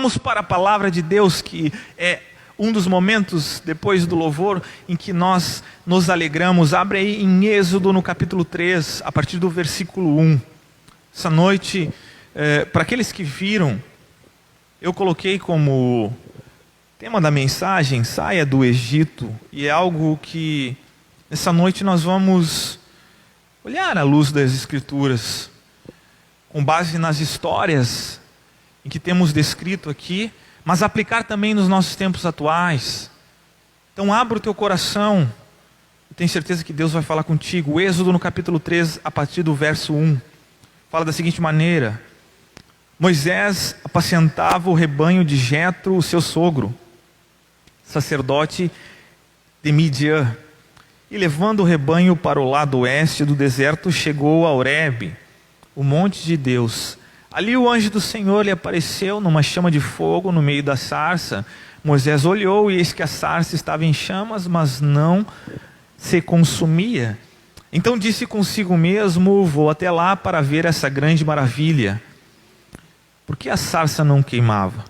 Vamos para a palavra de Deus, que é um dos momentos depois do louvor em que nós nos alegramos. Abre aí em Êxodo no capítulo 3, a partir do versículo 1. Essa noite, para aqueles que viram, eu coloquei como tema da mensagem, saia do Egito. E é algo que nessa noite nós vamos olhar à luz das Escrituras, com base nas histórias em que temos descrito aqui, mas aplicar também nos nossos tempos atuais. Então abra o teu coração, eu tenho certeza que Deus vai falar contigo. O Êxodo no capítulo 3, a partir do verso 1, fala da seguinte maneira: Moisés apacentava o rebanho de Jetro, o seu sogro, sacerdote de Midian, e levando o rebanho para o lado oeste do deserto, chegou a Horebe, o monte de Deus. Ali o anjo do Senhor lhe apareceu numa chama de fogo no meio da sarça. Moisés olhou e eis que a sarça estava em chamas, mas não se consumia. Então disse consigo mesmo: vou até lá para ver essa grande maravilha. Por que a sarça não queimava?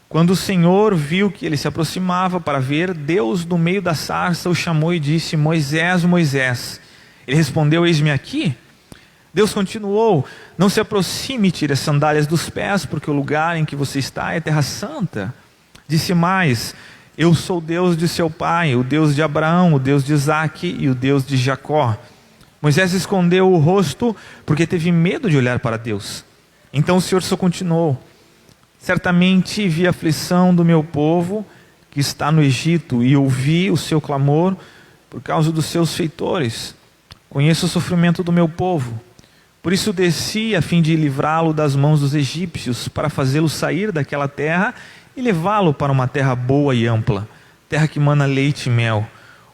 Quando o Senhor viu que ele se aproximava para ver, Deus do meio da sarça o chamou e disse: Moisés, Moisés. Ele respondeu: eis-me aqui. Deus continuou: não se aproxime e tire as sandálias dos pés, porque o lugar em que você está é terra santa. Disse mais: eu sou o Deus de seu pai, o Deus de Abraão, o Deus de Isaque e o Deus de Jacó. Moisés escondeu o rosto porque teve medo de olhar para Deus. Então o Senhor só continuou: certamente vi a aflição do meu povo que está no Egito e ouvi o seu clamor por causa dos seus feitores. Conheço o sofrimento do meu povo. Por isso desci a fim de livrá-lo das mãos dos egípcios, para fazê-lo sair daquela terra e levá-lo para uma terra boa e ampla, terra que mana leite e mel,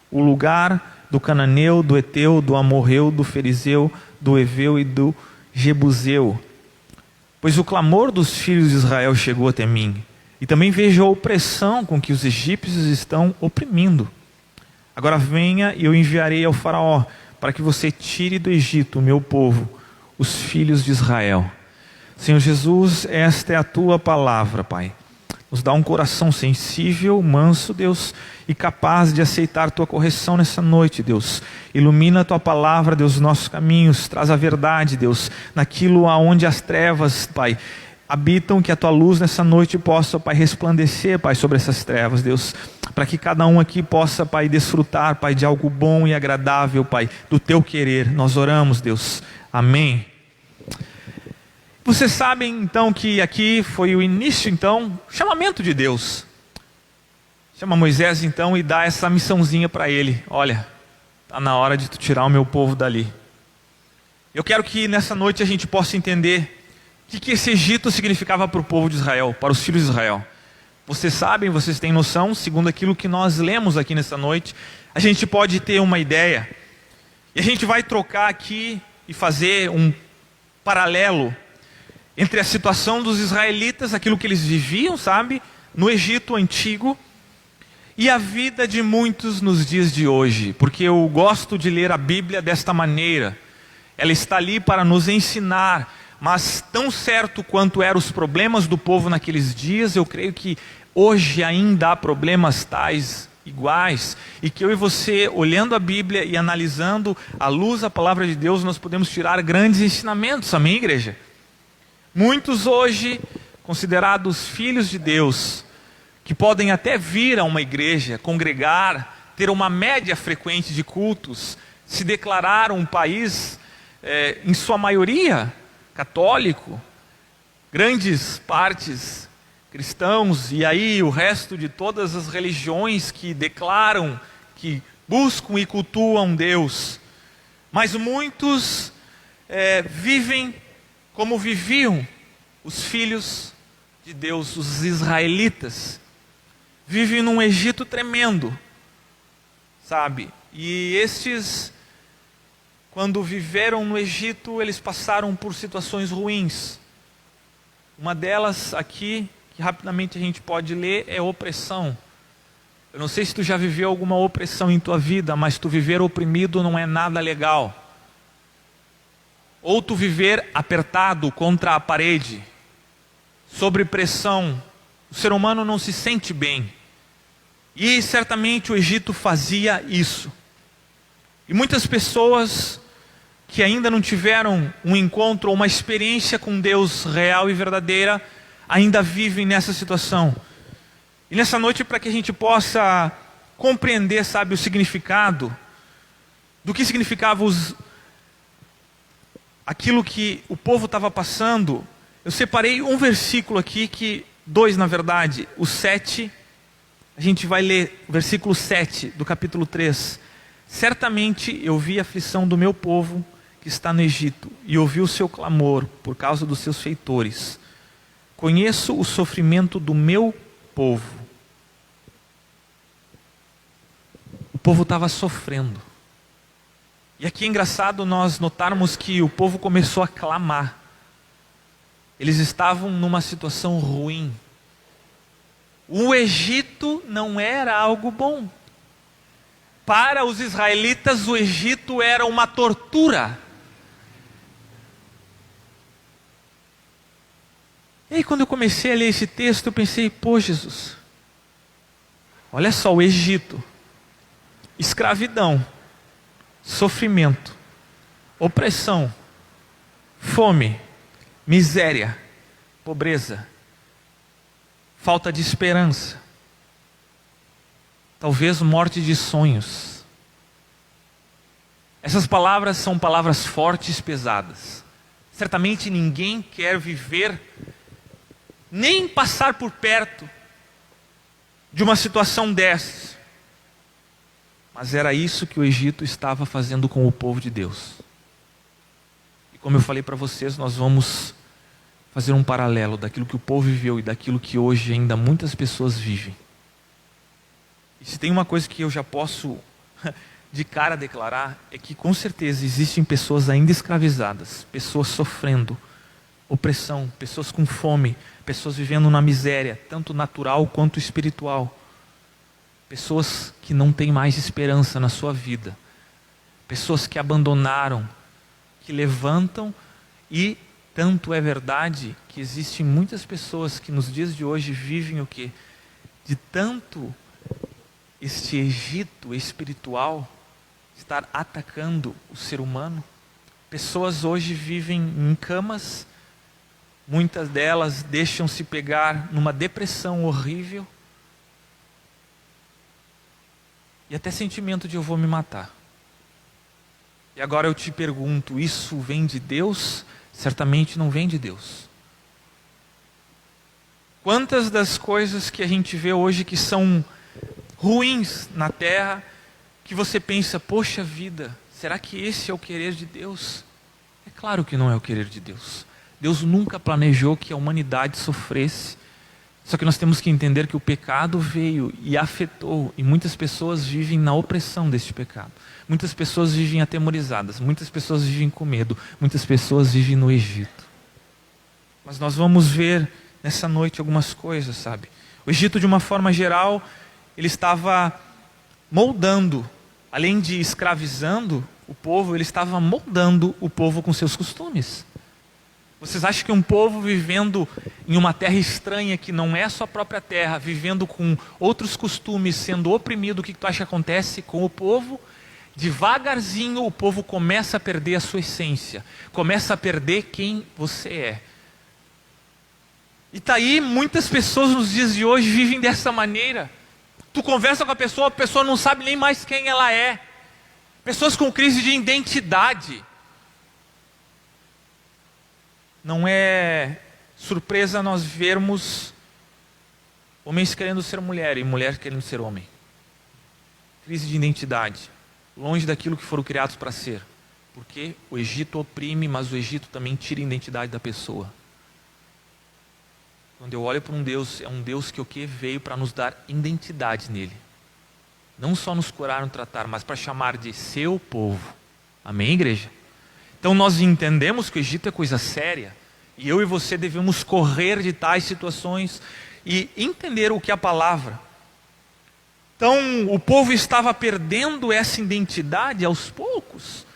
o lugar do cananeu, do heteu, do amorreu, do ferizeu, do heveu e do jebuseu. Pois o clamor dos filhos de Israel chegou até mim, e também vejo a opressão com que os egípcios estão oprimindo. Agora venha e eu enviarei ao faraó, para que você tire do Egito o meu povo, os filhos de Israel. Senhor Jesus, esta é a tua palavra, Pai. Nos dá um coração sensível, manso, Deus, e capaz de aceitar tua correção nessa noite, Deus. Ilumina a tua palavra, Deus, os nossos caminhos. Traz a verdade, Deus, naquilo aonde as trevas, Pai, habitam. Que a tua luz nessa noite possa, Pai, resplandecer, Pai, sobre essas trevas, Deus, para que cada um aqui possa, Pai, desfrutar, Pai, de algo bom e agradável, Pai, do teu querer. Nós oramos, Deus. Amém. Vocês sabem então que aqui foi o início, então, chamamento de Deus. Chama Moisés então e dá essa missãozinha para ele: olha, está na hora de tu tirar o meu povo dali. Eu quero que nessa noite a gente possa entender o que esse Egito significava para o povo de Israel, para os filhos de Israel. Vocês sabem, vocês têm noção, segundo aquilo que nós lemos aqui nessa noite, a gente pode ter uma ideia. E a gente vai trocar aqui e fazer um paralelo entre a situação dos israelitas, aquilo que eles viviam, sabe, no Egito antigo, e a vida de muitos nos dias de hoje. Porque eu gosto de ler a Bíblia desta maneira. Ela está ali para nos ensinar, mas tão certo quanto eram os problemas do povo naqueles dias, eu creio que hoje ainda há problemas tais iguais, e que eu e você, olhando a Bíblia e analisando à luz da palavra de Deus, nós podemos tirar grandes ensinamentos. Amém, igreja? Muitos hoje, considerados filhos de Deus, que podem até vir a uma igreja, congregar, ter uma média frequente de cultos, se declarar um país, em sua maioria, católico, grandes partes cristãos, e aí o resto de todas as religiões que declaram, que buscam e cultuam Deus. Mas muitos vivem como viviam os filhos de Deus, os israelitas. Vivem num Egito tremendo, sabe? E estes, quando viveram no Egito, eles passaram por situações ruins. Uma delas aqui, que rapidamente a gente pode ler, é opressão. Eu não sei se tu já viveu alguma opressão em tua vida, mas tu viver oprimido não é nada legal. Ou tu viver apertado contra a parede, sob pressão, O ser humano não se sente bem. E certamente o Egito fazia isso. E muitas pessoas que ainda não tiveram um encontro ou uma experiência com Deus real e verdadeira, ainda vivem nessa situação. E nessa noite, para que a gente possa compreender, sabe, o significado, do que significava aquilo que o povo estava passando, eu separei um versículo aqui, dois na verdade, o 7, a gente vai ler o versículo 7 do capítulo 3. Certamente eu vi a aflição do meu povo que está no Egito, e ouvi o seu clamor por causa dos seus feitores. Conheço o sofrimento do meu povo. O povo estava sofrendo. E aqui é engraçado nós notarmos que o povo começou a clamar. Eles estavam numa situação ruim. O Egito não era algo bom. Para os israelitas, o Egito era uma tortura. E aí, quando eu comecei a ler esse texto, eu pensei, pô, Jesus, olha só, o Egito, escravidão, sofrimento, opressão, fome, miséria, pobreza, falta de esperança, talvez morte de sonhos. Essas palavras são palavras fortes, pesadas. Certamente ninguém quer viver, nem passar por perto de uma situação dessas. Mas era isso que o Egito estava fazendo com o povo de Deus. E como eu falei para vocês, nós vamos fazer um paralelo daquilo que o povo viveu e daquilo que hoje ainda muitas pessoas vivem. E se tem uma coisa que eu já posso de cara declarar, é que com certeza existem pessoas ainda escravizadas, pessoas sofrendo opressão, pessoas com fome, pessoas vivendo na miséria, tanto natural quanto espiritual. Pessoas que não têm mais esperança na sua vida. Pessoas que abandonaram, que levantam, e tanto é verdade que existem muitas pessoas que nos dias de hoje vivem o quê? De tanto este Egito espiritual estar atacando o ser humano. Pessoas hoje vivem em camas, muitas delas deixam-se pegar numa depressão horrível, e até sentimento de eu vou me matar. E agora eu te pergunto, isso vem de Deus? Certamente não vem de Deus. Quantas das coisas que a gente vê hoje que são ruins na terra, que você pensa, poxa vida, será que esse é o querer de Deus? É claro que não é o querer de Deus. Deus nunca planejou que a humanidade sofresse. Só que nós temos que entender que o pecado veio e afetou, e muitas pessoas vivem na opressão deste pecado. Muitas pessoas vivem atemorizadas, muitas pessoas vivem com medo, muitas pessoas vivem no Egito. Mas nós vamos ver nessa noite algumas coisas, sabe? O Egito, de uma forma geral, ele estava moldando, além de escravizando o povo, ele estava moldando o povo com seus costumes. Vocês acham que um povo vivendo em uma terra estranha, que não é a sua própria terra, vivendo com outros costumes, sendo oprimido, o que tu acha que acontece com o povo? Devagarzinho o povo começa a perder a sua essência, começa a perder quem você é. E está aí, muitas pessoas nos dias de hoje vivem dessa maneira. Tu conversa com a pessoa não sabe nem mais quem ela é. Pessoas com crise de identidade. Não é surpresa nós vermos homens querendo ser mulher e mulher querendo ser homem. Crise de identidade, longe daquilo que foram criados para ser. Porque o Egito oprime, mas o Egito também tira a identidade da pessoa. Quando eu olho para um Deus, é um Deus que o que veio para nos dar identidade nele. Não só nos curar, nos tratar, mas para chamar de seu povo. Amém, igreja? Então nós entendemos que o Egito é coisa séria, e eu e você devemos correr de tais situações e entender o que é a palavra. Então o povo estava perdendo essa identidade aos poucos,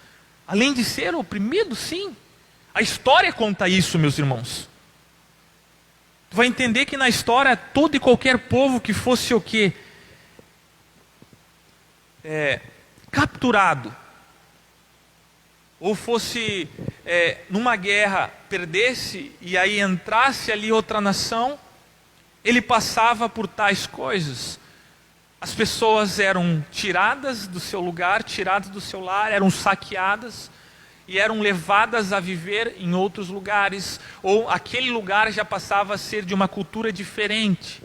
além de ser oprimido, sim. A história conta isso, meus irmãos. Tu vai entender que na história, todo e qualquer povo que fosse o quê? Capturado, ou fosse numa guerra, perdesse, e aí entrasse ali outra nação, ele passava por tais coisas. As pessoas eram tiradas do seu lugar, tiradas do seu lar, eram saqueadas, e eram levadas a viver em outros lugares, ou aquele lugar já passava a ser de uma cultura diferente.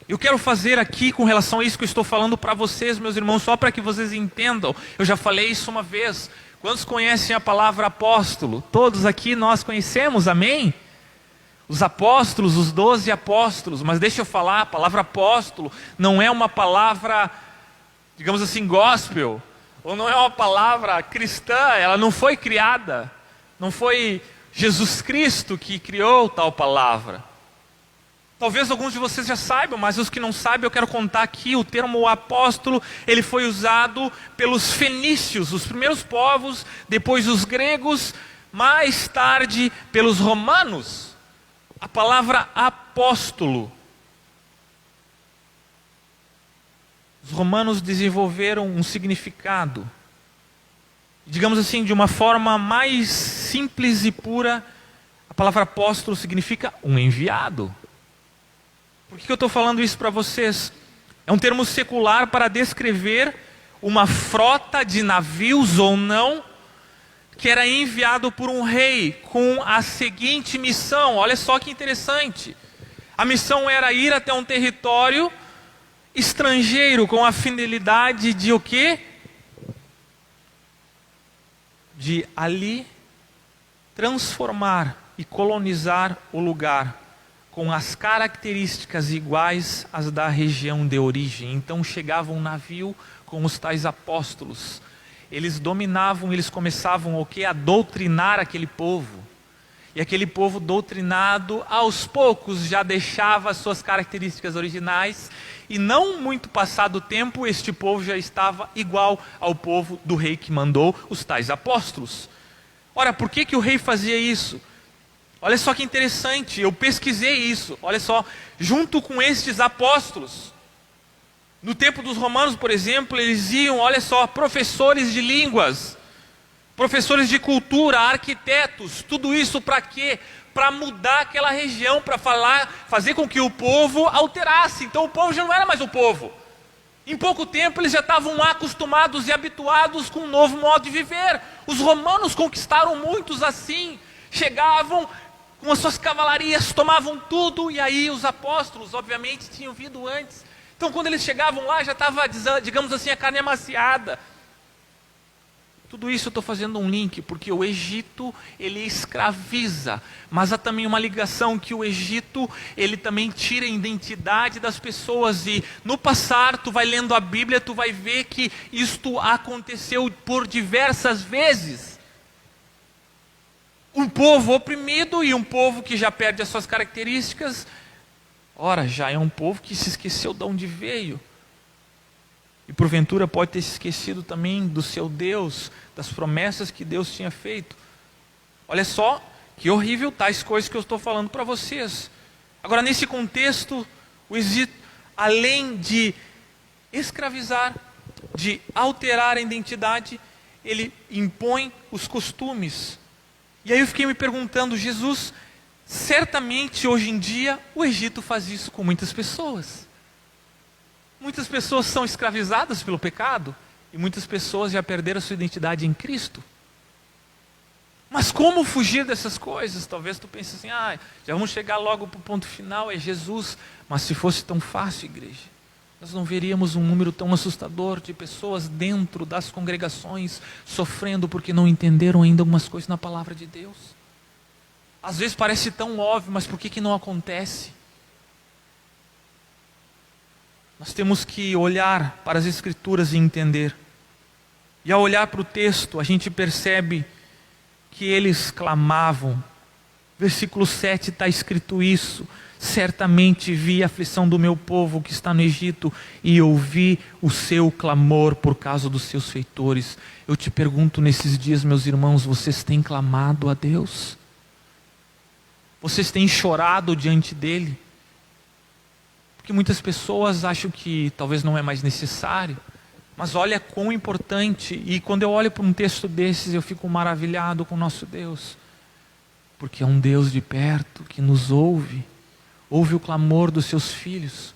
Eu quero fazer aqui, com relação a isso que eu estou falando para vocês, meus irmãos, só para que vocês entendam. Eu já falei isso uma vez. Quantos conhecem a palavra apóstolo? Todos aqui nós conhecemos, amém? Os apóstolos, os 12 apóstolos. Mas deixa eu falar, a palavra apóstolo não é uma palavra, digamos assim, gospel, ou não é uma palavra cristã. Ela não foi criada, não foi Jesus Cristo que criou tal palavra. Talvez alguns de vocês já saibam, mas os que não sabem, eu quero contar aqui. O termo apóstolo, ele foi usado pelos fenícios, os primeiros povos, depois os gregos, mais tarde pelos romanos. A palavra apóstolo. Os romanos desenvolveram um significado, digamos assim, de uma forma mais simples e pura. A palavra apóstolo significa um enviado. Por que eu estou falando isso para vocês? É um termo secular para descrever uma frota de navios ou não, que era enviado por um rei com a seguinte missão. Olha só que interessante. A missão era ir até um território estrangeiro com a finalidade de o quê? De ali transformar e colonizar o lugar com as características iguais às da região de origem. Então chegava um navio com os tais apóstolos. Eles dominavam, eles começavam o quê? A doutrinar aquele povo. E aquele povo doutrinado, aos poucos, já deixava as suas características originais. E não muito passado o tempo, este povo já estava igual ao povo do rei que mandou os tais apóstolos. Ora, por que o rei fazia isso? Olha só que interessante, eu pesquisei isso, olha só, junto com estes apóstolos, no tempo dos romanos, por exemplo, eles iam, olha só, professores de línguas, professores de cultura, arquitetos, tudo isso para quê? Para mudar aquela região, para fazer com que o povo alterasse. Então o povo já não era mais o povo. Em pouco tempo eles já estavam acostumados e habituados com um novo modo de viver. Os romanos conquistaram muitos assim, chegavam com as suas cavalarias, tomavam tudo, e aí os apóstolos, obviamente, tinham vindo antes. Então, quando eles chegavam lá, já estava, digamos assim, a carne amaciada. Tudo isso eu estou fazendo um link, porque o Egito, ele escraviza, mas há também uma ligação que o Egito, ele também tira a identidade das pessoas, e no passar, tu vai lendo a Bíblia, tu vai ver que isto aconteceu por diversas vezes. Um povo oprimido e um povo que já perde as suas características, ora, já é um povo que se esqueceu de onde veio. E porventura pode ter se esquecido também do seu Deus, das promessas que Deus tinha feito. Olha só, que horrível tais coisas que eu estou falando para vocês. Agora, nesse contexto, o Egito, além de escravizar, de alterar a identidade, ele impõe os costumes. E aí eu fiquei me perguntando, Jesus, certamente hoje em dia o Egito faz isso com muitas pessoas. Muitas pessoas são escravizadas pelo pecado e muitas pessoas já perderam a sua identidade em Cristo. Mas como fugir dessas coisas? Talvez tu pense assim, já vamos chegar logo para o ponto final, é Jesus. Mas se fosse tão fácil, igreja, nós não veríamos um número tão assustador de pessoas dentro das congregações sofrendo porque não entenderam ainda algumas coisas na palavra de Deus. Às vezes parece tão óbvio, mas por que não acontece? Nós temos que olhar para as Escrituras e entender. E ao olhar para o texto, a gente percebe que eles clamavam. Versículo 7 está escrito isso. Certamente vi a aflição do meu povo que está no Egito e ouvi o seu clamor por causa dos seus feitores. Eu te pergunto nesses dias, meus irmãos, vocês têm clamado a Deus? Vocês têm chorado diante dele? Porque muitas pessoas acham que talvez não é mais necessário. Mas olha quão importante. E quando eu olho para um texto desses, eu fico maravilhado com o nosso Deus. Porque é um Deus de perto que nos ouve. Ouve o clamor dos seus filhos.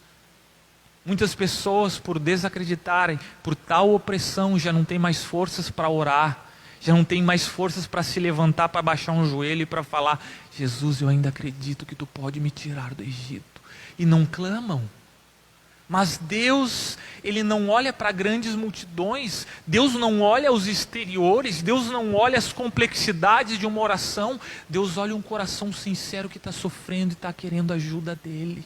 Muitas pessoas, por desacreditarem, por tal opressão, já não têm mais forças para orar. Já não tem mais forças para se levantar, para baixar um joelho e para falar: Jesus, eu ainda acredito que tu pode me tirar do Egito. E não clamam. Mas Deus, Ele não olha para grandes multidões, Deus não olha os exteriores, Deus não olha as complexidades de uma oração, Deus olha um coração sincero que está sofrendo e está querendo a ajuda dEle.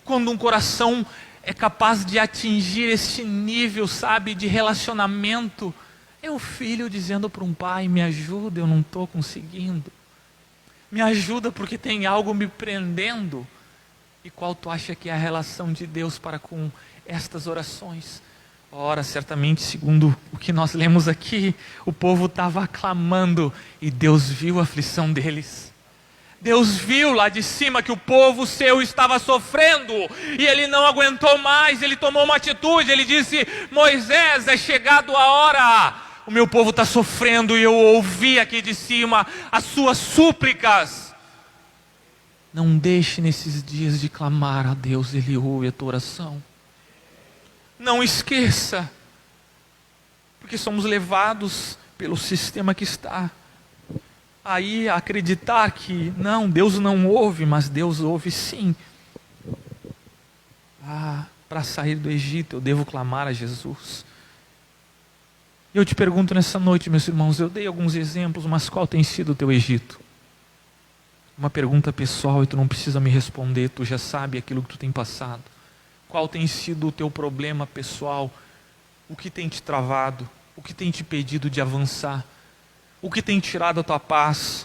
Quando um coração é capaz de atingir esse nível, sabe, de relacionamento, é o filho dizendo para um pai: me ajuda, eu não estou conseguindo, me ajuda porque tem algo me prendendo. E qual tu acha que é a relação de Deus para com estas orações? Ora, certamente, segundo o que nós lemos aqui, o povo estava clamando e Deus viu a aflição deles. Deus viu lá de cima que o povo seu estava sofrendo e Ele não aguentou mais, Ele tomou uma atitude, Ele disse: Moisés, é chegado a hora, o meu povo está sofrendo e eu ouvi aqui de cima as suas súplicas. Não deixe nesses dias de clamar a Deus, Ele ouve a tua oração. Não esqueça, porque somos levados pelo sistema que está aí a acreditar que não, Deus não ouve, mas Deus ouve sim. Para sair do Egito eu devo clamar a Jesus. Eu te pergunto nessa noite, meus irmãos, eu dei alguns exemplos, mas qual tem sido o teu Egito? Uma pergunta pessoal e tu não precisa me responder, tu já sabe aquilo que tu tem passado. Qual tem sido o teu problema pessoal? O que tem te travado? O que tem te impedido de avançar? O que tem tirado a tua paz?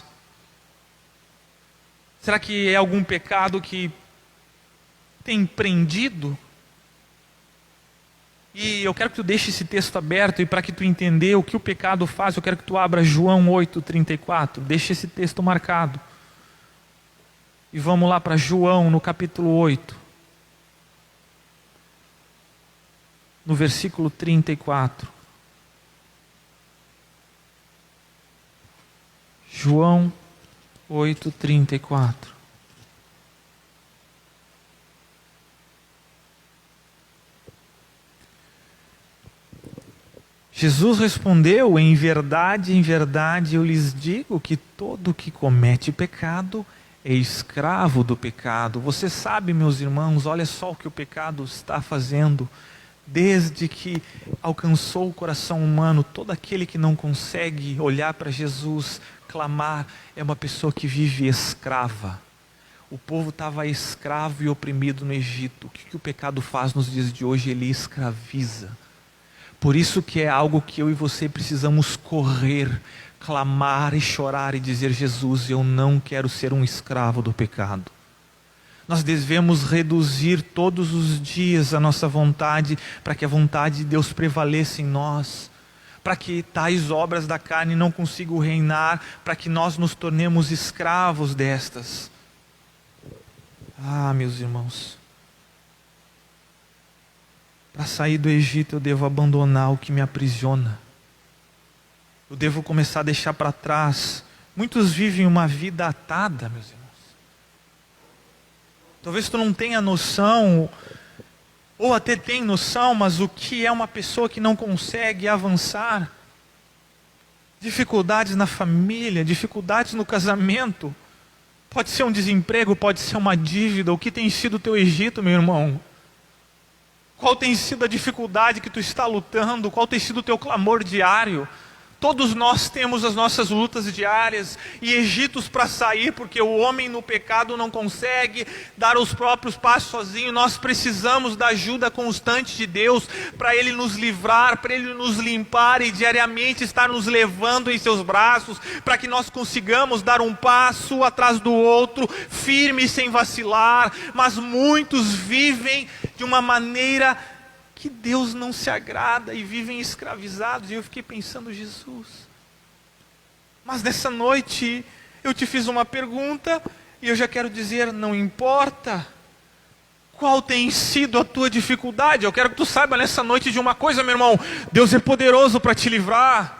Será que é algum pecado que tem prendido? E eu quero que tu deixe esse texto aberto, e para que tu entender o que o pecado faz, eu quero que tu abra João 8:34. Deixe esse texto marcado. E vamos lá para João, no capítulo 8. No versículo 34. João 8:34. Jesus respondeu: em verdade, eu lhes digo que todo que comete pecado é escravo do pecado. Você sabe, meus irmãos, olha só o que o pecado está fazendo. Desde que alcançou o coração humano, todo aquele que não consegue olhar para Jesus, clamar, é uma pessoa que vive escrava. O povo estava escravo e oprimido no Egito. O que o pecado faz nos dias de hoje? Ele escraviza. Por isso que é algo que eu e você precisamos correr, clamar e chorar e dizer: Jesus, eu não quero ser um escravo do pecado. Nós devemos reduzir todos os dias a nossa vontade, para que a vontade de Deus prevaleça em nós, para que tais obras da carne não consigam reinar, para que nós nos tornemos escravos destas. Meus irmãos, para sair do Egito eu devo abandonar o que me aprisiona. Eu devo começar a deixar para trás. Muitos vivem uma vida atada, meus irmãos. Talvez tu não tenha noção, ou até tem noção, mas o que é uma pessoa que não consegue avançar? Dificuldades na família, dificuldades no casamento. Pode ser um desemprego, pode ser uma dívida. O que tem sido o teu Egito, meu irmão? Qual tem sido a dificuldade que tu está lutando? Qual tem sido o teu clamor diário? Todos nós temos as nossas lutas diárias e Egitos para sair, porque o homem no pecado não consegue dar os próprios passos sozinho. Nós precisamos da ajuda constante de Deus para Ele nos livrar, para Ele nos limpar e diariamente estar nos levando em seus braços, para que nós consigamos dar um passo atrás do outro, firme e sem vacilar. Mas muitos vivem de uma maneira que Deus não se agrada e vivem escravizados. E eu fiquei pensando: Jesus, mas nessa noite Eu te fiz uma pergunta e eu já quero dizer, não importa qual tem sido a tua dificuldade, eu quero que tu saiba nessa noite de uma coisa, meu irmão: Deus é poderoso para te livrar.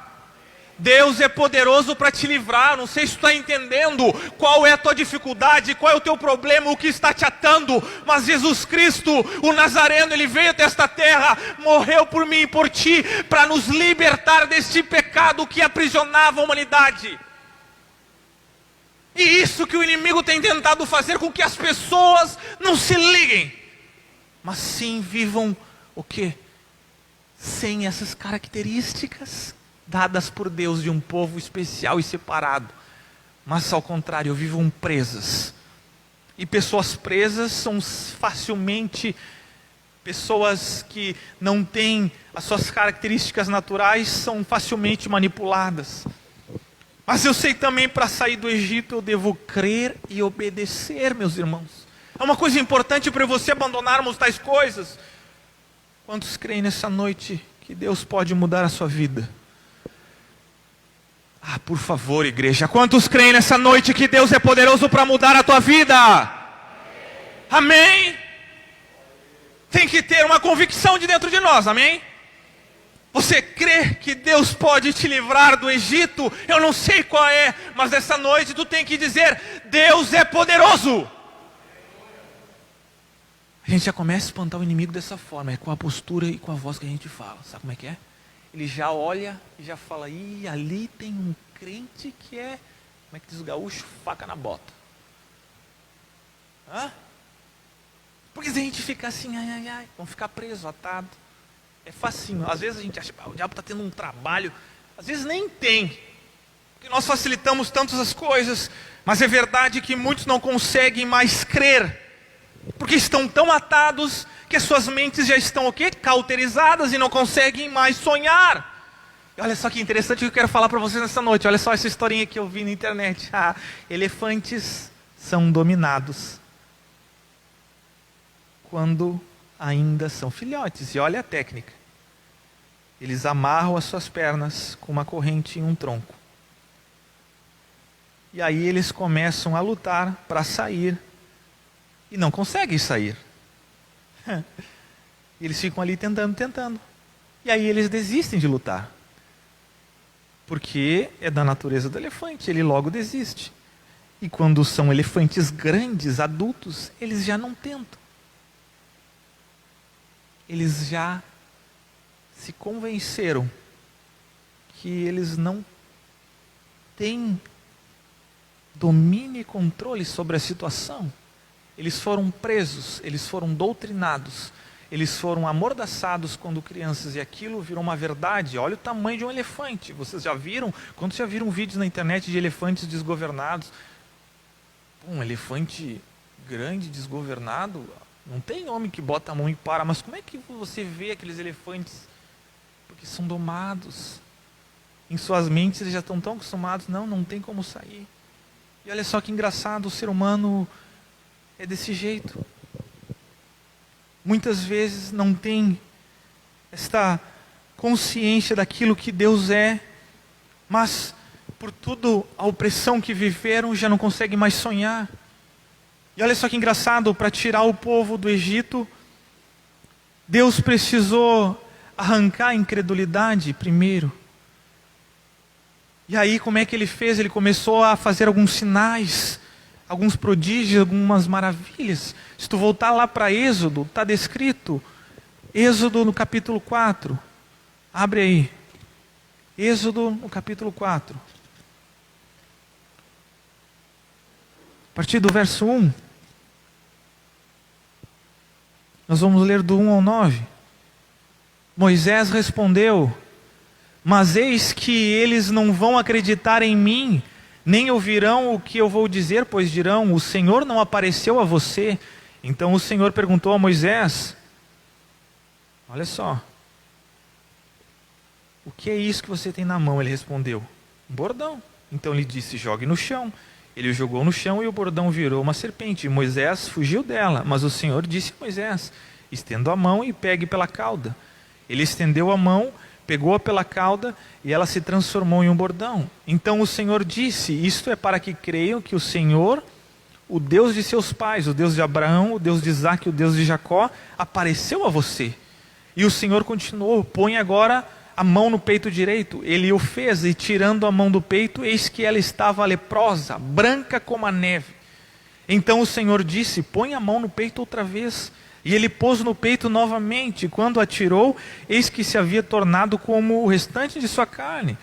Deus é poderoso para te livrar. Não sei se tu está entendendo qual é a tua dificuldade, qual é o teu problema, o que está te atando. Mas Jesus Cristo, o Nazareno, Ele veio até esta terra, morreu por mim e por ti, para nos libertar deste pecado que aprisionava a humanidade. E isso que o inimigo tem tentado fazer com que as pessoas não se liguem, mas sim vivam o quê? Sem essas características dadas por Deus de um povo especial e separado. Mas ao contrário, vivam presas. E pessoas presas são facilmente pessoas que não têm as suas características naturais, são facilmente manipuladas. Mas eu sei também, para sair do Egito eu devo crer e obedecer, meus irmãos. É uma coisa importante para você abandonarmos tais coisas. Quantos creem nessa noite que Deus pode mudar a sua vida? Ah, por favor, igreja, quantos creem nessa noite que Deus é poderoso para mudar a tua vida? Amém? Tem que ter uma convicção de dentro de nós, amém? Você crê que Deus pode te livrar do Egito? Eu não sei qual é, mas essa noite tu tem que dizer: Deus é poderoso. A gente já começa a espantar o inimigo dessa forma, é com a postura e com a voz que a gente fala. Sabe como é que é? Ele já olha e já fala: ih, ali tem um crente que é, como é que diz o gaúcho? Faca na bota. Hã? Porque se a gente ficar assim, vamos ficar preso, atado. É facinho. Às vezes a gente acha, o diabo está tendo um trabalho. Às vezes nem tem. Porque nós facilitamos tantas as coisas. Mas é verdade que muitos não conseguem mais crer. Porque estão tão atados que as suas mentes já estão o quê? Cauterizadas e não conseguem mais sonhar. E olha só que interessante que eu quero falar para vocês nessa noite. Olha só essa historinha que eu vi na internet. Elefantes são dominados quando ainda são filhotes. E olha a técnica. Eles amarram as suas pernas com uma corrente em um tronco. E aí eles começam a lutar para sair. E não conseguem sair. Eles ficam ali tentando. E aí eles desistem de lutar. Porque é da natureza do elefante, ele logo desiste. E quando são elefantes grandes, adultos, eles já não tentam. Eles já se convenceram que eles não têm domínio e controle sobre a situação. Eles foram presos, eles foram doutrinados, eles foram amordaçados quando crianças, e aquilo virou uma verdade. Olha o tamanho de um elefante. Vocês já viram? Quando já viram vídeos na internet de elefantes desgovernados? Um elefante grande, desgovernado, não tem homem que bota a mão e para. Mas como é que você vê aqueles elefantes? Porque são domados. Em suas mentes eles já estão tão acostumados, não tem como sair. E olha só que engraçado, o ser humano é desse jeito. Muitas vezes não tem esta consciência daquilo que Deus é, mas por toda a opressão que viveram já não conseguem mais sonhar. E olha só que engraçado, para tirar o povo do Egito, Deus precisou arrancar a incredulidade primeiro. E aí como é que ele fez? Ele começou a fazer alguns sinais, alguns prodígios, algumas maravilhas. Se tu voltar lá para Êxodo, está descrito. Êxodo no capítulo 4. Abre aí. Êxodo no capítulo 4. A partir do verso 1. Nós vamos ler do 1 ao 9. Moisés respondeu: mas eis que eles não vão acreditar em mim, nem ouvirão o que eu vou dizer, pois dirão: o Senhor não apareceu a você. Então o Senhor perguntou a Moisés: olha só, o que é isso que você tem na mão? Ele respondeu: um bordão. Então ele disse: jogue no chão. Ele o jogou no chão e o bordão virou uma serpente. E Moisés fugiu dela. Mas o Senhor disse a Moisés: estenda a mão e pegue pela cauda. Ele estendeu a mão, pegou-a pela cauda e ela se transformou em um bordão. Então o Senhor disse: isto é para que creiam que o Senhor, o Deus de seus pais, o Deus de Abraão, o Deus de Isaque, o Deus de Jacó, apareceu a você. E o Senhor continuou: põe agora a mão no peito direito. Ele o fez, e tirando a mão do peito, eis que ela estava leprosa, branca como a neve. Então o Senhor disse: põe a mão no peito outra vez. E ele pôs no peito novamente, e quando a tirou, eis que se havia tornado como o restante de sua carne.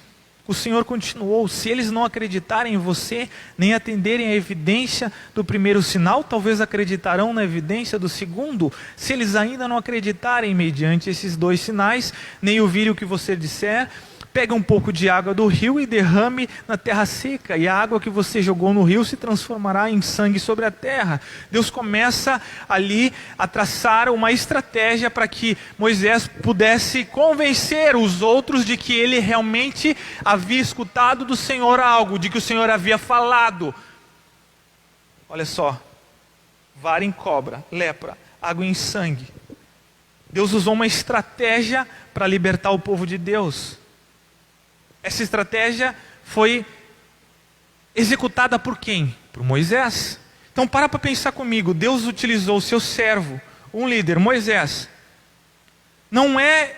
O Senhor continuou: se eles não acreditarem em você, nem atenderem à evidência do primeiro sinal, talvez acreditarão na evidência do segundo. Se eles ainda não acreditarem mediante esses 2 sinais, nem ouvirem o que você disser, pega um pouco de água do rio e derrame na terra seca, e a água que você jogou no rio se transformará em sangue sobre a terra. Deus começa ali a traçar uma estratégia para que Moisés pudesse convencer os outros de que ele realmente havia escutado do Senhor algo, de que o Senhor havia falado. Olha só, vara em cobra, lepra, água em sangue. Deus usou uma estratégia para libertar o povo de Deus. Essa estratégia foi executada por quem? Por Moisés. Então para pensar comigo. Deus utilizou o seu servo, um líder, Moisés. Não é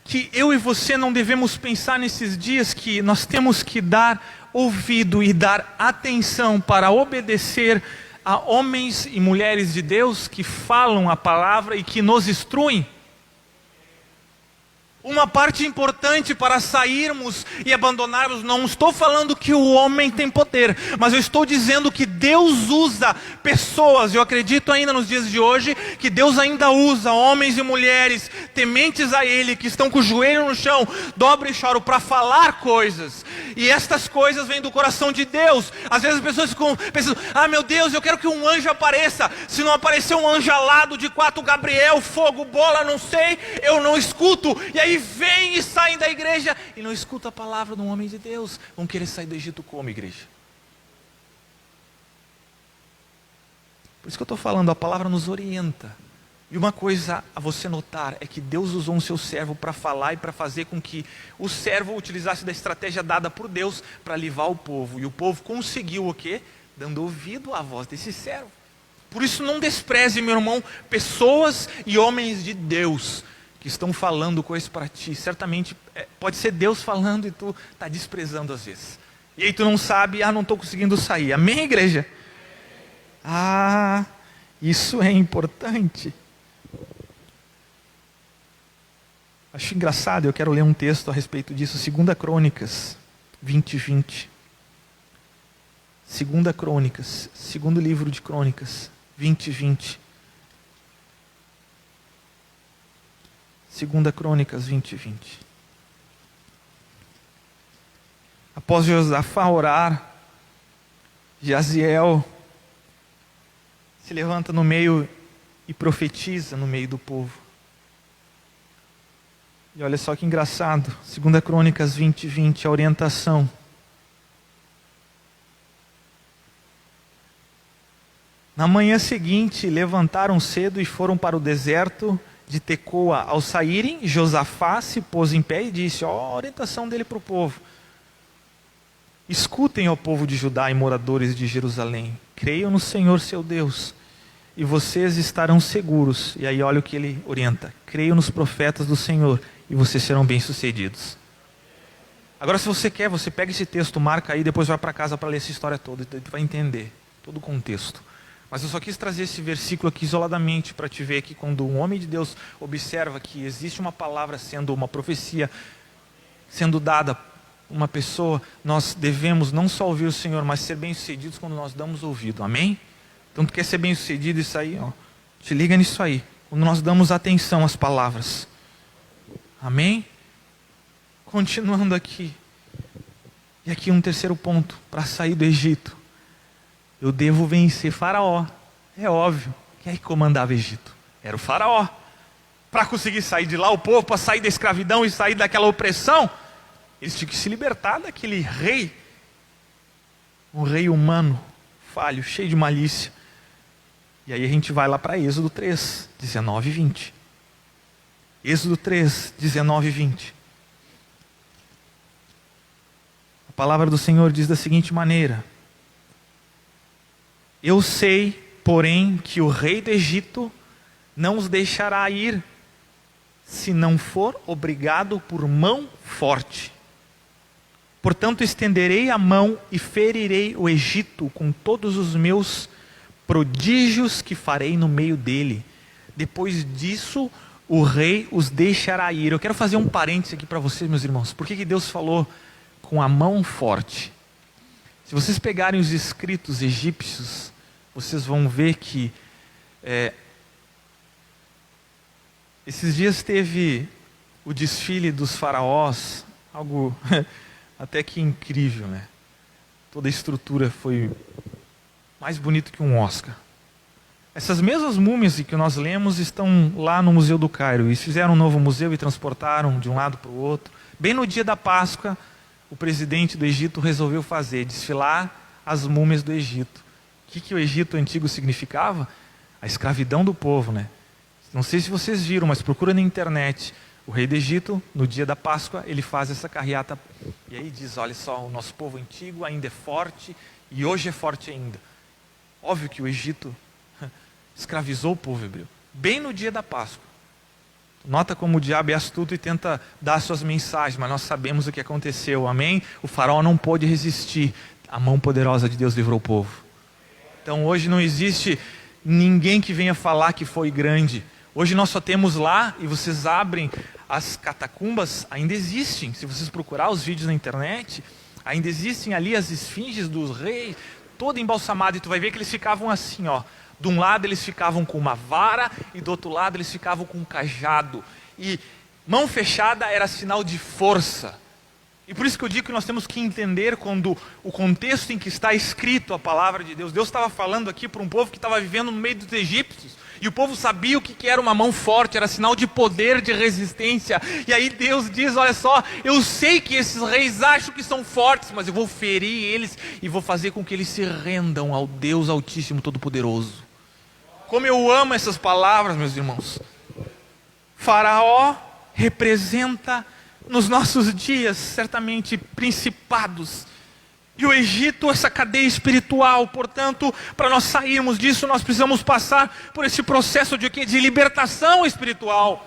que eu e você não devemos pensar nesses dias que nós temos que dar ouvido e dar atenção para obedecer a homens e mulheres de Deus que falam a palavra e que nos instruem? Uma parte importante para sairmos e abandonarmos, não estou falando que o homem tem poder, mas eu estou dizendo que Deus usa pessoas. Eu acredito ainda nos dias de hoje que Deus ainda usa homens e mulheres tementes a Ele, que estão com o joelho no chão, dobra e chora para falar coisas. E estas coisas vêm do coração de Deus. Às vezes as pessoas ficam pensando: ah, meu Deus, eu quero que um anjo apareça. Se não aparecer um anjo alado de 4 Gabriel, fogo, bola, não sei, eu não escuto. E aí vêm e saem da igreja e não escutam a palavra de um homem de Deus. Vão querer sair do Egito como, igreja? Por isso que eu estou falando, a palavra nos orienta. E uma coisa a você notar é que Deus usou um seu servo para falar e para fazer com que o servo utilizasse da estratégia dada por Deus para livrar o povo. E o povo conseguiu o quê? Dando ouvido à voz desse servo. Por isso não despreze, meu irmão, pessoas e homens de Deus que estão falando coisas para ti. Certamente pode ser Deus falando e tu está desprezando às vezes. E aí tu não sabe: ah, não estou conseguindo sair. Amém, igreja? Ah, isso é importante. Acho engraçado, eu quero ler um texto a respeito disso. 2 Crônicas 20:20. 2 Crônicas, segundo livro de Crônicas, 20:20. 2 Crônicas 20:20. Após Josafá orar, Jaziel se levanta no meio e profetiza no meio do povo. E olha só que engraçado, 2 Crônicas 20:20, a orientação. Na manhã seguinte, levantaram cedo e foram para o deserto de Tecoa. Ao saírem, Josafá se pôs em pé e disse: ó, a orientação dele para o povo: escutem, ó povo de Judá e moradores de Jerusalém, creiam no Senhor seu Deus, e vocês estarão seguros. E aí olha o que ele orienta: creiam nos profetas do Senhor, e vocês serão bem-sucedidos. Agora, se você quer, você pega esse texto, marca aí, depois vai para casa para ler essa história toda, e vai entender todo o contexto. Mas eu só quis trazer esse versículo aqui isoladamente para te ver que quando um homem de Deus observa que existe uma palavra sendo uma profecia, sendo dada uma pessoa, nós devemos não só ouvir o Senhor, mas ser bem-sucedidos quando nós damos ouvido. Amém? Então tu quer ser bem-sucedido, isso aí, ó, te liga nisso aí. Quando nós damos atenção às palavras. Amém? Continuando aqui. E aqui um terceiro ponto, para sair do Egito. Eu devo vencer Faraó. É óbvio. Quem é que comandava o Egito? Era o Faraó. Para conseguir sair de lá, o povo, para sair da escravidão e sair daquela opressão, eles tinham que se libertar daquele rei. Um rei humano, falho, cheio de malícia. E aí a gente vai lá para Êxodo 3, 19 e 20. Êxodo 3, 19 e 20. palavra do Senhor diz da seguinte maneira: eu sei, porém, que o rei do Egito não os deixará ir, se não for obrigado por mão forte. Portanto, estenderei a mão e ferirei o Egito com todos os meus prodígios que farei no meio dele. Depois disso, o rei os deixará ir. Eu quero fazer um parênteses aqui para vocês, meus irmãos. Por que Deus falou com a mão forte? Se vocês pegarem os escritos egípcios, vocês vão ver que esses dias teve o desfile dos faraós, algo até que incrível, né? Toda a estrutura foi mais bonito que um Oscar. Essas mesmas múmias que nós lemos estão lá no Museu do Cairo. Eles fizeram um novo museu e transportaram de um lado para o outro. Bem no dia da Páscoa, o presidente do Egito resolveu desfilar as múmias do Egito. O que o Egito antigo significava? A escravidão do povo, né? Não sei se vocês viram, mas procura na internet. O rei do Egito, no dia da Páscoa, ele faz essa carreata. E aí diz, olha só, o nosso povo antigo ainda é forte e hoje é forte ainda. Óbvio que o Egito escravizou o povo hebreu. Bem no dia da Páscoa. Nota como o diabo é astuto e tenta dar suas mensagens, mas nós sabemos o que aconteceu, amém? O faraó não pôde resistir. A mão poderosa de Deus livrou o povo. Então hoje não existe ninguém que venha falar que foi grande. Hoje nós só temos lá, e vocês abrem as catacumbas, ainda existem. Se vocês procurar os vídeos na internet, ainda existem ali as esfinges dos reis, toda embalsamada, e tu vai ver que eles ficavam assim, ó. De um lado eles ficavam com uma vara, e do outro lado eles ficavam com um cajado. E mão fechada era sinal de força. E por isso que eu digo que nós temos que entender quando o contexto em que está escrito a palavra de Deus. Deus estava falando aqui para um povo que estava vivendo no meio dos egípcios. E o povo sabia o que era uma mão forte, era sinal de poder, de resistência. E aí Deus diz, olha só, eu sei que esses reis acham que são fortes, mas eu vou ferir eles e vou fazer com que eles se rendam ao Deus Altíssimo Todo-Poderoso. Como eu amo essas palavras, meus irmãos. Faraó representa nos nossos dias, certamente, principados. E o Egito, essa cadeia espiritual. Portanto, para nós sairmos disso, nós precisamos passar por esse processo de quê? De libertação espiritual.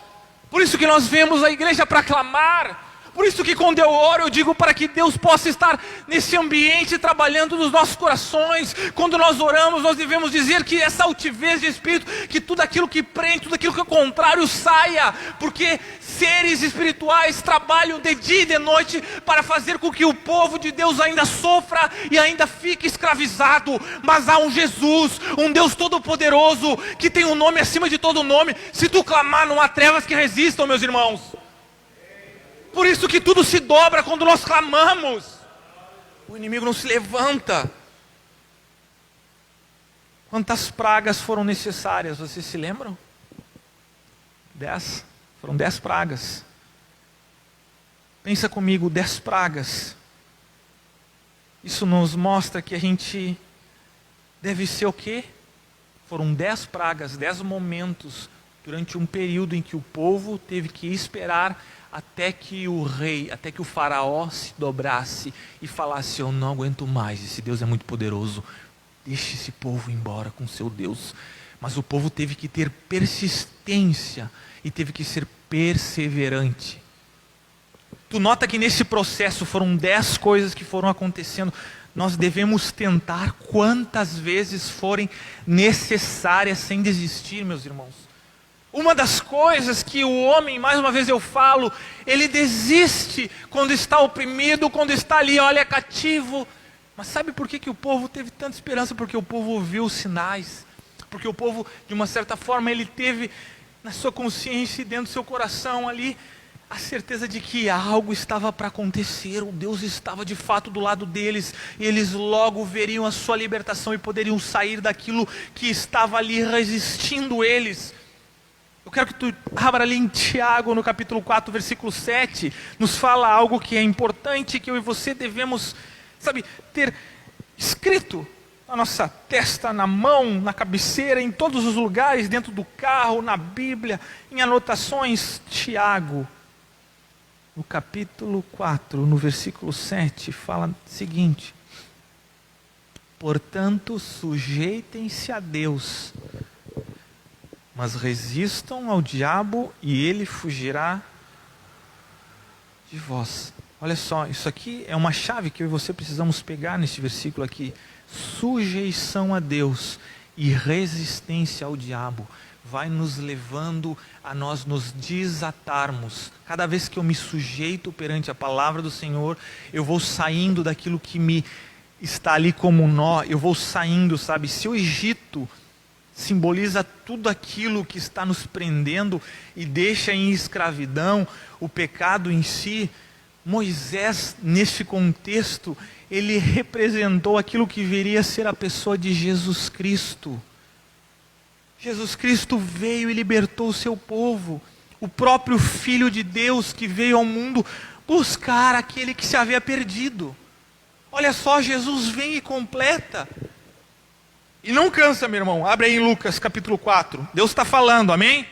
Por isso que nós vemos a igreja para clamar. Por isso que quando eu oro, eu digo para que Deus possa estar nesse ambiente trabalhando nos nossos corações. Quando nós oramos, nós devemos dizer que essa altivez de espírito, que tudo aquilo que prende, tudo aquilo que é contrário saia. Porque seres espirituais trabalham de dia e de noite para fazer com que o povo de Deus ainda sofra e ainda fique escravizado. Mas há um Jesus, um Deus todo-poderoso, que tem um nome acima de todo nome. Se tu clamar, não há trevas que resistam, meus irmãos. Por isso que tudo se dobra quando nós clamamos. O inimigo não se levanta. Quantas pragas foram necessárias? Vocês se lembram? 10. Foram 10 pragas. Pensa comigo, 10 pragas. Isso nos mostra que a gente deve ser o quê? Foram 10 pragas, 10 momentos durante um período em que o povo teve que esperar até que o rei, até que o faraó se dobrasse e falasse, eu não aguento mais, esse Deus é muito poderoso, deixe esse povo embora com seu Deus. Mas o povo teve que ter persistência e teve que ser perseverante. Tu nota que nesse processo foram 10 coisas que foram acontecendo. Nós devemos tentar quantas vezes forem necessárias sem desistir, meus irmãos. Uma das coisas que o homem, mais uma vez eu falo, ele desiste quando está oprimido, quando está ali, olha, cativo. Mas sabe por que o povo teve tanta esperança? Porque o povo ouviu os sinais. Porque o povo, de uma certa forma, ele teve na sua consciência e dentro do seu coração ali, a certeza de que algo estava para acontecer, o Deus estava de fato do lado deles, e eles logo veriam a sua libertação e poderiam sair daquilo que estava ali resistindo eles. Eu quero que tu abra ali em Tiago, no capítulo 4, versículo 7, nos fala algo que é importante, que eu e você devemos, ter escrito na nossa testa, na mão, na cabeceira, em todos os lugares, dentro do carro, na Bíblia, em anotações. Tiago, no capítulo 4, no versículo 7, fala o seguinte: portanto, sujeitem-se a Deus, mas resistam ao diabo e ele fugirá de vós. Olha só, isso aqui é uma chave que eu e você precisamos pegar nesse versículo aqui. Sujeição a Deus e resistência ao diabo vai nos levando a nós nos desatarmos. Cada vez que eu me sujeito perante a palavra do Senhor, eu vou saindo daquilo que me está ali como um nó, eu vou saindo, sabe? Se o Egito simboliza tudo aquilo que está nos prendendo e deixa em escravidão, o pecado em si, Moisés, nesse contexto, ele representou aquilo que viria a ser a pessoa de Jesus Cristo. Jesus Cristo veio e libertou o seu povo, o próprio Filho de Deus que veio ao mundo buscar aquele que se havia perdido. Olha só, Jesus vem e completa. E não cansa, meu irmão. Abre aí em Lucas capítulo 4. Deus está falando, amém?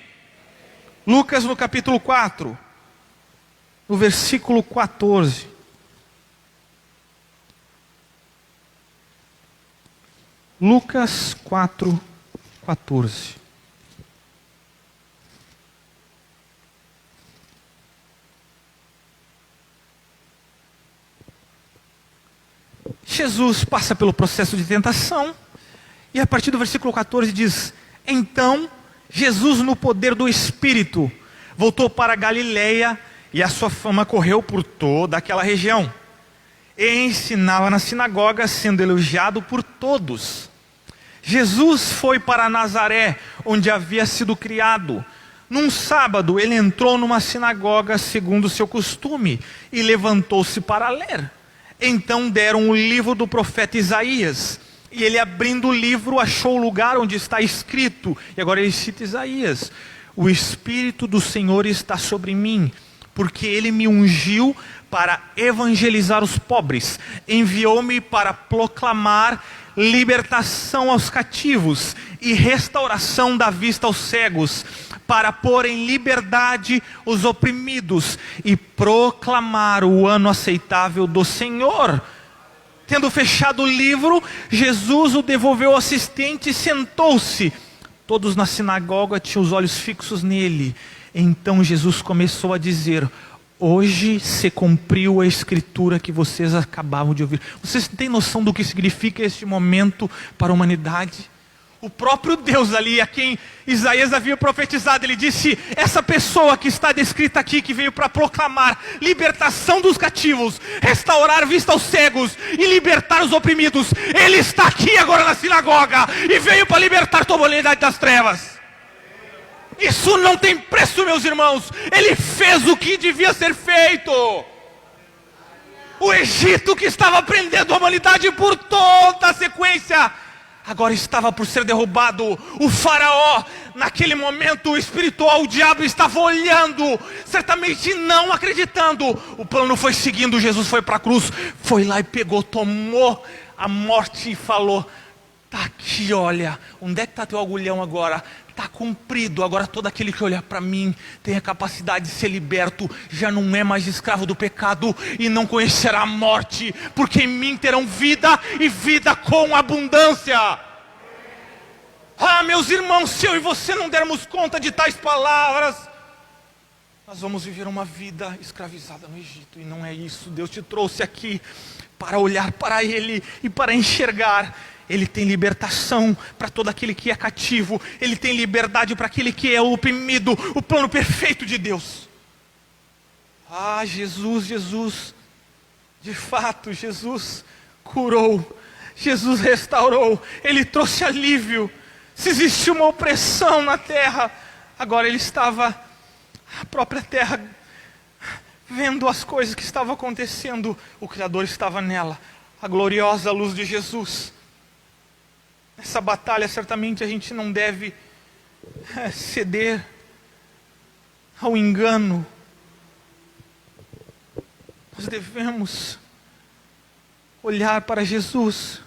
Lucas no capítulo 4, no versículo 14. Lucas 4, 14. Jesus passa pelo processo de tentação. E a partir do versículo 14 diz: então Jesus, no poder do Espírito, voltou para a Galileia, e a sua fama correu por toda aquela região. E ensinava na sinagoga, sendo elogiado por todos. Jesus foi para Nazaré, onde havia sido criado. Num sábado, ele entrou numa sinagoga, segundo o seu costume, e levantou-se para ler. Então deram o livro do profeta Isaías. E ele, abrindo o livro, achou o lugar onde está escrito. E agora ele cita Isaías: o Espírito do Senhor está sobre mim, porque ele me ungiu para evangelizar os pobres. Enviou-me para proclamar libertação aos cativos e restauração da vista aos cegos, para pôr em liberdade os oprimidos e proclamar o ano aceitável do Senhor. Tendo fechado o livro, Jesus o devolveu ao assistente e sentou-se. Todos na sinagoga tinham os olhos fixos nele. Então Jesus começou a dizer: hoje se cumpriu a escritura que vocês acabavam de ouvir. Vocês têm noção do que significa este momento para a humanidade? O próprio Deus ali, a quem Isaías havia profetizado, ele disse: essa pessoa que está descrita aqui, que veio para proclamar libertação dos cativos, restaurar a vista aos cegos e libertar os oprimidos, ele está aqui agora na sinagoga e veio para libertar toda a humanidade das trevas. Isso não tem preço, meus irmãos. Ele fez o que devia ser feito. O Egito, que estava prendendo a humanidade por toda a sequência, agora estava por ser derrubado. O faraó, naquele momento espiritual, o diabo estava olhando, certamente não acreditando. O plano foi seguindo, Jesus foi para a cruz, foi lá e pegou, tomou a morte e falou: está aqui, olha, onde é que está teu agulhão agora? Está cumprido, agora todo aquele que olhar para mim tem a capacidade de ser liberto, já não é mais escravo do pecado e não conhecerá a morte, porque em mim terão vida e vida com abundância. Ah, meus irmãos, se eu e você não dermos conta de tais palavras, nós vamos viver uma vida escravizada no Egito, e não é isso. Deus te trouxe aqui para olhar para Ele e para enxergar. Ele tem libertação para todo aquele que é cativo. Ele tem liberdade para aquele que é oprimido. O plano perfeito de Deus. Ah, Jesus, de fato, Jesus curou, Jesus restaurou, Ele trouxe alívio. Se existia uma opressão na terra, agora Ele estava, a própria terra, vendo as coisas que estavam acontecendo. O Criador estava nela, a gloriosa luz de Jesus. Nessa batalha, certamente a gente não deve ceder ao engano. Nós devemos olhar para Jesus,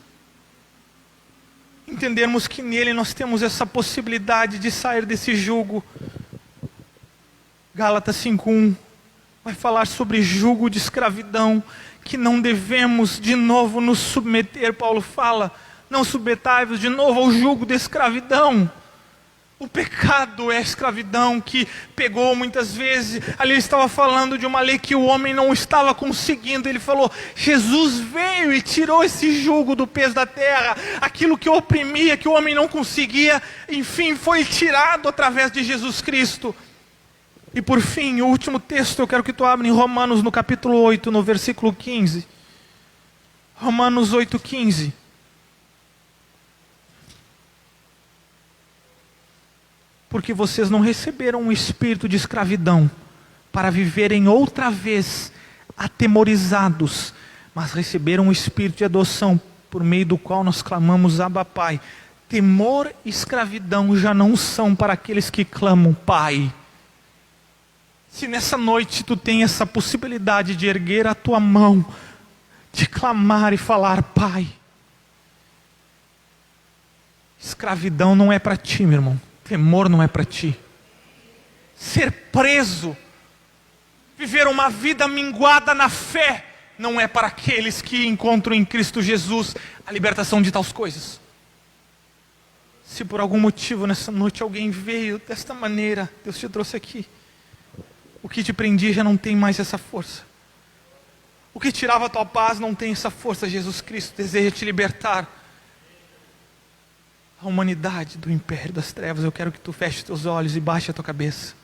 entendermos que nele nós temos essa possibilidade de sair desse jugo. Gálatas 5:1, vai falar sobre jugo de escravidão, que não devemos de novo nos submeter. Paulo fala, não submetai-vos de novo ao jugo de escravidão. O pecado é a escravidão que pegou muitas vezes. Ali ele estava falando de uma lei que o homem não estava conseguindo. Ele falou, Jesus veio e tirou esse jugo do peso da terra. Aquilo que oprimia, que o homem não conseguia, enfim, foi tirado através de Jesus Cristo. E por fim, o último texto, eu quero que tu abra em Romanos, no capítulo 8, no versículo 15. Romanos 8:15. Porque vocês não receberam um espírito de escravidão para viverem outra vez atemorizados, mas receberam um espírito de adoção, por meio do qual nós clamamos Abba Pai. Temor e escravidão já não são para aqueles que clamam Pai. Se nessa noite tu tem essa possibilidade de erguer a tua mão, de clamar e falar Pai, escravidão não é para ti, meu irmão. Temor não é para ti. Ser preso, viver uma vida minguada na fé, não é para aqueles que encontram em Cristo Jesus a libertação de tais coisas. Se por algum motivo nessa noite alguém veio desta maneira, Deus te trouxe aqui, o que te prendia já não tem mais essa força. O que tirava a tua paz não tem essa força. Jesus Cristo deseja te libertar. A humanidade do império das trevas, eu quero que tu feche teus olhos e baixe a tua cabeça.